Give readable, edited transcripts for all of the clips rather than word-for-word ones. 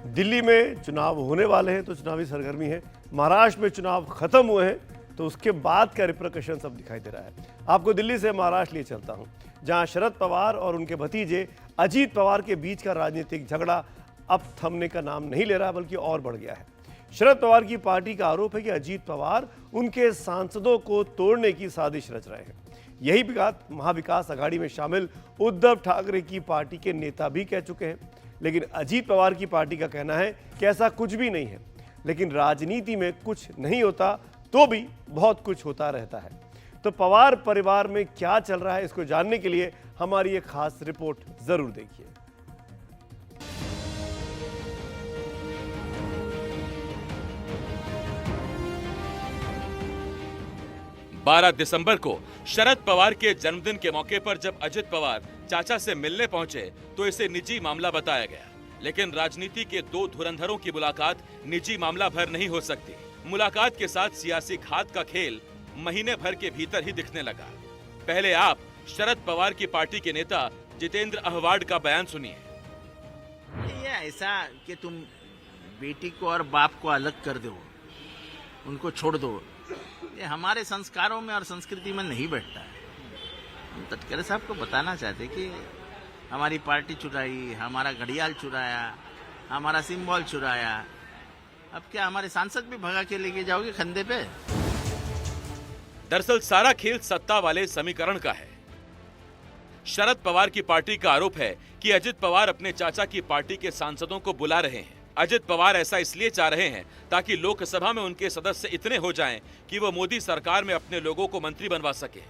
दिल्ली में चुनाव होने वाले हैं तो चुनावी सरगर्मी है, महाराष्ट्र में चुनाव खत्म हुए हैं तो उसके बाद का रिप्रकशन सब दिखाई दे रहा है। आपको दिल्ली से महाराष्ट्र लिए चलता हूं, जहां शरद पवार और उनके भतीजे अजीत पवार के बीच का राजनीतिक झगड़ा अब थमने का नाम नहीं ले रहा बल्कि और बढ़ गया है। शरद पवार की पार्टी का आरोप है कि अजीत पवार उनके सांसदों को तोड़ने की साजिश रच रहे हैं। यही बात महाविकास अघाड़ी में शामिल उद्धव ठाकरे की पार्टी के नेता भी कह चुके हैं, लेकिन अजीत पवार की पार्टी का कहना है कि ऐसा कुछ भी नहीं है। लेकिन राजनीति में कुछ नहीं होता तो भी बहुत कुछ होता रहता है। तो पवार परिवार में क्या चल रहा है, इसको जानने के लिए हमारी एक खास रिपोर्ट जरूर देखिए। 12 दिसंबर को शरद पवार के जन्मदिन के मौके पर जब अजित पवार चाचा से मिलने पहुंचे तो इसे निजी मामला बताया गया। लेकिन राजनीति के दो धुरंधरों की मुलाकात निजी मामला भर नहीं हो सकती। मुलाकात के साथ सियासी खाद का खेल महीने भर के भीतर ही दिखने लगा। पहले आप शरद पवार की पार्टी के नेता जितेंद्र अहवाड का बयान सुनिए। ये ऐसा कि तुम बेटी को और बाप को अलग कर दो, उनको छोड़ दो, ये हमारे संस्कारों में और संस्कृति में नहीं बैठता है। हम तटकरे साहब को बताना चाहते कि हमारी पार्टी चुराई, हमारा घड़ियाल चुराया, हमारा सिंबल चुराया, अब क्या हमारे सांसद भी भगा के लेके जाओगे खंदे पे? दरअसल सारा खेल सत्ता वाले समीकरण का है। शरद पवार की पार्टी का आरोप है कि अजित पवार अपने चाचा की पार्टी के सांसदों को बुला रहे हैं। अजित पवार ऐसा इसलिए चाह रहे हैं ताकि लोकसभा में उनके सदस्य इतने हो जाएं कि वो मोदी सरकार में अपने लोगों को मंत्री बनवा सके।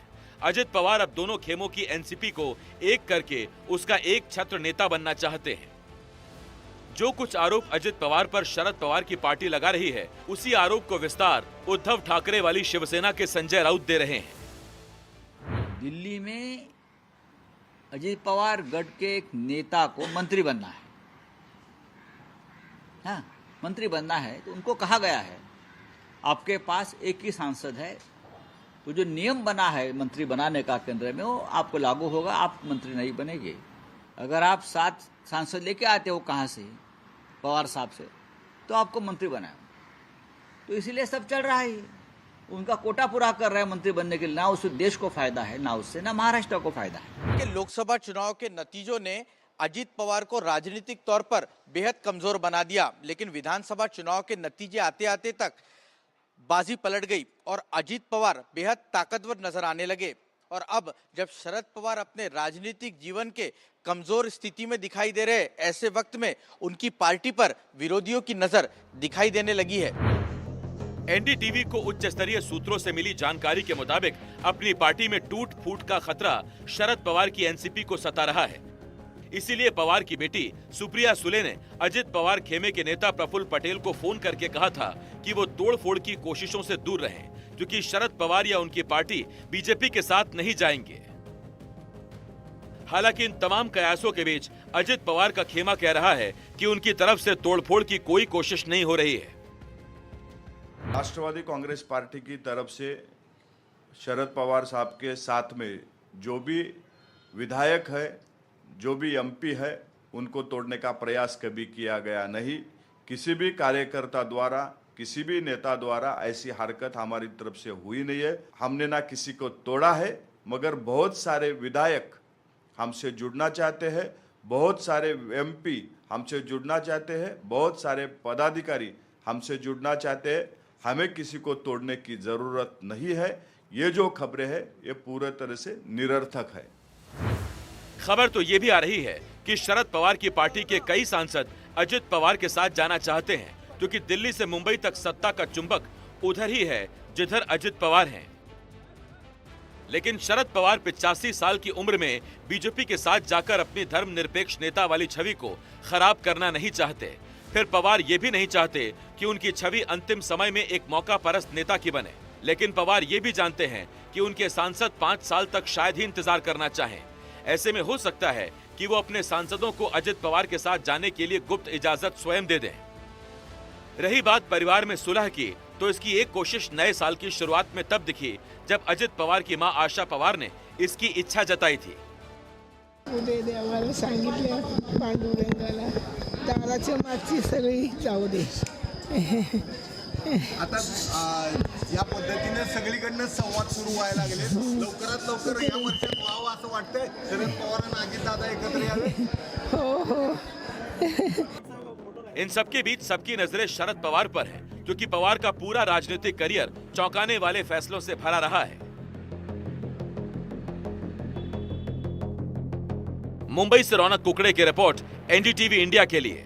अजित पवार अब दोनों खेमों की एनसीपी को एक करके उसका एक छत्र नेता बनना चाहते हैं। जो कुछ आरोप अजित पवार पर शरद पवार की पार्टी लगा रही है, उसी आरोप को विस्तार उद्धव ठाकरे वाली शिवसेना के संजय राउत दे रहे हैं। दिल्ली में अजित पवार गढ़ के एक नेता को मंत्री बनना है। हाँ, मंत्री बनना है तो उनको कहा गया है आपके पास एक ही सांसद है, तो जो नियम बना है मंत्री बनाने का केंद्र में वो आपको लागू होगा, आप मंत्री नहीं बनेंगे। अगर आप 7 सांसद लेके आते हो कहाँ से, पवार साहब से, तो आपको मंत्री बनाए। तो इसीलिए सब चल रहा है, उनका कोटा पूरा कर रहे हैं मंत्री बनने के लिए। ना उससे देश को फायदा है, ना उससे ना महाराष्ट्र को फायदा है। कि लोकसभा चुनाव के नतीजों ने अजीत पवार को राजनीतिक तौर पर बेहद कमजोर बना दिया, लेकिन विधानसभा चुनाव के नतीजे आते आते तक बाजी पलट गई और अजीत पवार बेहद ताकतवर नजर आने लगे। और अब जब शरद पवार अपने राजनीतिक जीवन के कमजोर स्थिति में दिखाई दे रहे, ऐसे वक्त में उनकी पार्टी पर विरोधियों की नजर दिखाई देने लगी है। एनडीटीवी को उच्च स्तरीय सूत्रों से मिली जानकारी के मुताबिक अपनी पार्टी में टूट फूट का खतरा शरद पवार की एनसीपी को सता रहा है। इसीलिए पवार की बेटी सुप्रिया सुले ने अजित पवार खेमे के नेता प्रफुल्ल पटेल को फोन करके कहा था कि वो तोड़फोड़ की कोशिशों से दूर रहें, क्योंकि शरद पवार या उनकी पार्टी बीजेपी के साथ नहीं जाएंगे। हालांकि इन तमाम कयासों के बीच अजित पवार का खेमा कह रहा है कि उनकी तरफ से तोड़फोड़ की कोई कोशिश नहीं हो रही है। राष्ट्रवादी कांग्रेस पार्टी की तरफ से शरद पवार साहब के साथ में जो भी विधायक है, जो भी एमपी है, उनको तोड़ने का प्रयास कभी किया गया नहीं। किसी भी कार्यकर्ता द्वारा, किसी भी नेता द्वारा ऐसी हरकत हमारी तरफ से हुई नहीं है। हमने ना किसी को तोड़ा है, मगर बहुत सारे विधायक हमसे जुड़ना चाहते हैं, बहुत सारे एमपी हमसे जुड़ना चाहते हैं, बहुत सारे पदाधिकारी हमसे जुड़ना चाहते हैं। हमें किसी को तोड़ने की जरूरत नहीं है। ये जो खबरें हैं ये पूरी तरह से निरर्थक है। खबर तो ये भी आ रही है कि शरद पवार की पार्टी के कई सांसद अजित पवार के साथ जाना चाहते हैं, क्योंकि दिल्ली से मुंबई तक सत्ता का चुंबक उधर ही है जिधर अजित पवार हैं। लेकिन शरद पवार 85 साल की उम्र में बीजेपी के साथ जाकर अपनी धर्मनिरपेक्ष नेता वाली छवि को खराब करना नहीं चाहते। फिर पवार ये भी नहीं चाहते कि उनकी छवि अंतिम समय में एक मौका परस्त नेता की बने। लेकिन पवार ये भी जानते हैं कि उनके सांसद 5 साल तक शायद ही इंतजार करना चाहें। ऐसे में हो सकता है कि वो अपने सांसदों को अजित पवार के साथ जाने के लिए गुप्त इजाजत स्वयं दे दें। रही बात परिवार में सुलह की, तो इसकी एक कोशिश नए साल की शुरुआत में तब दिखी जब अजित पवार की मां आशा पवार ने इसकी इच्छा जताई थी। उदय देवाला सांगितलं पांडुरंगाला दाराच्या मागची सगळी जाऊ दे. आता या पद्धतीने सगळीकडनं संवाद सुरू व्हायला लागले. लवकरात लवकर या वर्षात व्हावं असं वाटतंय. शरद पवार आणि अजितदादा एकत्र यावे. हो हो. इन सबके बीच सबकी नजरें शरद पवार पर है, क्योंकि पवार का पूरा राजनीतिक करियर चौंकाने वाले फैसलों से भरा रहा है. मुंबई से रौनक कुकड़े की रिपोर्ट, एनडीटीवी इंडिया के लिए.